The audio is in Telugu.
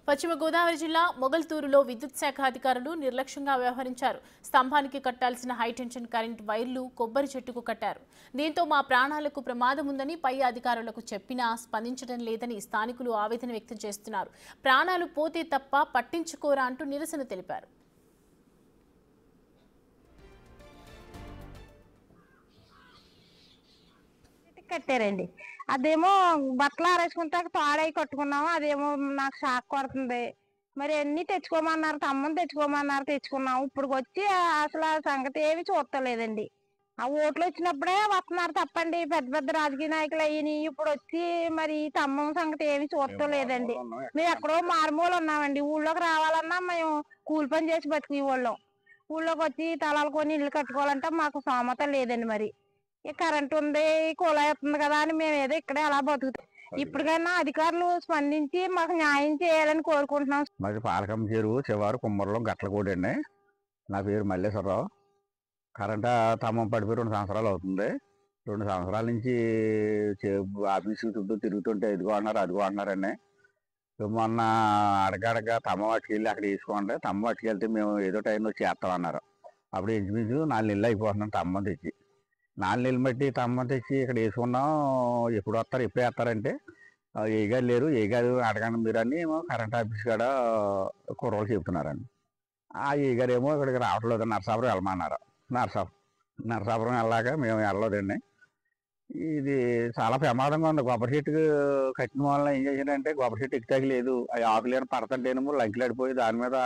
పశ్చిమ గోదావరి జిల్లా మొగల్తూరులో విద్యుత్ శాఖ అధికారులు నిర్లక్ష్యంగా వ్యవహరించారు. స్తంభానికి కట్టాల్సిన హైటెన్షన్ కరెంట్ వైర్లు కొబ్బరి చెట్టుకు కట్టారు. దీంతో మా ప్రాణాలకు ప్రమాదం ఉందని పై అధికారులకు చెప్పినా స్పందించడం లేదని స్థానికులు ఆవేదన వ్యక్తం చేస్తున్నారు. ప్రాణాలు పోతే తప్ప పట్టించుకోరా అంటూ నిరసన తెలిపారు. కట్టారండి. అదేమో బట్టలు ఆరేసుకుంటే తాడై కట్టుకున్నాము. అదేమో నాకు షాక్ కొడుతుంది. మరి అన్ని తెచ్చుకోమన్నారు, తమ్మని తెచ్చుకోమన్నారు, తెచ్చుకున్నాము. ఇప్పుడు వచ్చి అసలు ఆ సంగతి ఏమి చూస్తలేదండి. ఆ ఓట్లు వచ్చినప్పుడే వస్తున్నారు తప్పండి. పెద్ద పెద్ద రాజకీయ నాయకులు అయ్యి ఇప్పుడు వచ్చి మరి తమ్మం సంగతి ఏమి చూస్తలేదండి. మేము ఎక్కడో మారుమూల ఉన్నామండి. ఊళ్ళోకి రావాలన్నా మేము కూలి పని చేసి బతికి వాళ్ళం. ఊళ్ళోకి వచ్చి తలాలు కొని ఇల్లు కట్టుకోవాలంటే మాకు స్తోమత లేదండి. మరి కరెంట్ ఉంది, కుళాయి వస్తుంది కదా అని మేము ఏదో ఇక్కడే అలా బతుకుతాం. ఇప్పటికైనా అధికారులు స్పందించి మాకు న్యాయం చేయాలని కోరుకుంటున్నాం. మరి పాలకమ్మ చెరువు చివరి కుమ్మరిలో గట్లకోడి అండి. నా పేరు మల్లేశ్వరరావు. కరెంట్ స్తంభం పడిపోయి 2 సంవత్సరాలు అవుతుంది. 2 సంవత్సరాల నుంచి ఆఫీసు చుట్టూ తిరుగుతుంటే ఇదిగో అన్నారు అదిగో అన్నారండి. మొన్న అడగడగా స్తంభం పట్టుకెళ్ళి అక్కడ వేసుకోండి, స్తంభం పట్టుకెళ్తే మేము ఏదో టైంలో చేస్తామన్నారు. అప్పుడు ఇంచుమించు 4 నెలలు అయిపోతున్నాం స్తంభం తెచ్చి. 4 నెలలు బట్టి స్తంభం తెచ్చి ఇక్కడ వేసుకున్నాం. ఎప్పుడు వస్తారు ఎప్పుడు వేస్తారంటే ఏ గారు లేరు, ఏ గారు అడగండి మీరు అని కరెంట్ ఆఫీస్ కాడ కుర్రోళ్ళు చెప్తున్నారండి. ఆ ఏ గారు ఏమో ఇక్కడికి రావట్లేదు, నరసాపురం వెళ్ళమన్నారు. నరసాపురం వెళ్ళాక మేము వెళ్ళలేదండి. ఇది చాలా ప్రమాదంగా ఉంది. కొబ్బరి చెట్టుకు కట్టిన వల్ల ఏం చేశారంటే కొబ్బరి చెట్టు ఎక్కితాకి లేదు. ఆ ఆకులు పడతంటేనేమో లంకిలాడిపోయి దాని మీద